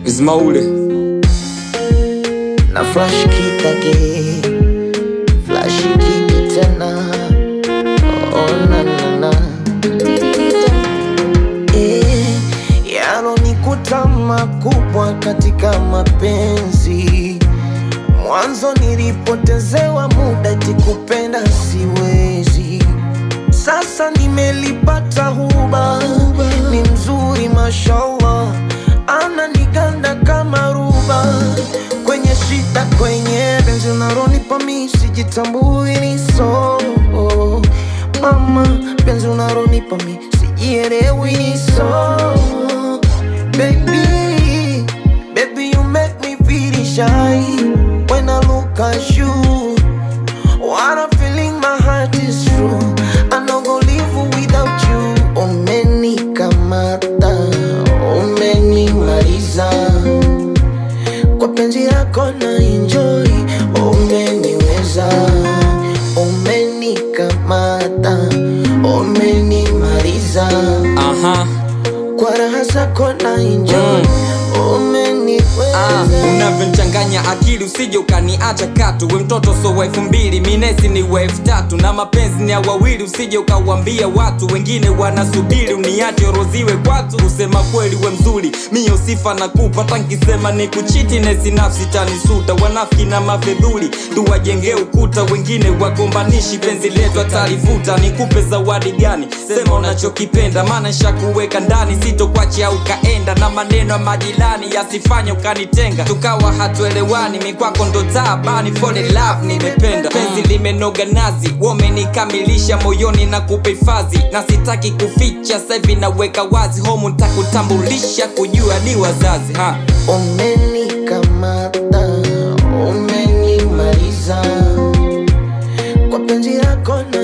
Ismaule na flash kit again, flash kit tena. Oh na na na, yalonikuta makubwa katika mapenzi. Mwanzo nilipotezewa muda eti kupenda siwezi. Sasa nimelipata huba, ni mzuri mashallah, ananiganda kama ruba. Kwenye shida kwenye penzi unalonipa mimi sijitambui ni so. Mama, penzi unalonipa mimi sijielewi ni so. Baby, baby you make me feel shy when I look at you. What I'm feeling, my heart is true. I'm not gonna live without you. Umenikamata, umenimaliza. Kwa penzi lako na enjoy, umeniweza. Umenikamata, umenimaliza. Kwa raha zako na enjoy, unavyonchanganya akili usije ukaniacha katu. We mtoto so wa 2000, minesi ni wa 3000. Na mapenzi ni ya wawili usije ukawambia watu. Wengine wanasubiri uniache oroziwe kwatu. Usema kweli we mzuri, mio sifa nakupa. Tankisema ni kuchiti nesi nafsi tanisuta. Wanafiki na mafedhuli tuwajenge ukuta. Wengine wagombanishi penzi letu atalivuta. Nikupe zawadi gani? Sema unachokipenda, maana nishakuweka ndani. Sitokuacha ukaenda na maneno ya majirani yasifanye ukanitenga. Tukawa hatuelewani, mimi kwako ndo taabani. Fall in love nimependa, penzi limenoga nazi. Umenikamilisha moyoni na kuhifadhi, na sitaki kuficha sasa hivi naweka wazi. Home nitakutambulisha kujua ni wazazi. Umenikamata, umenimaliza. Kwa penzi lako na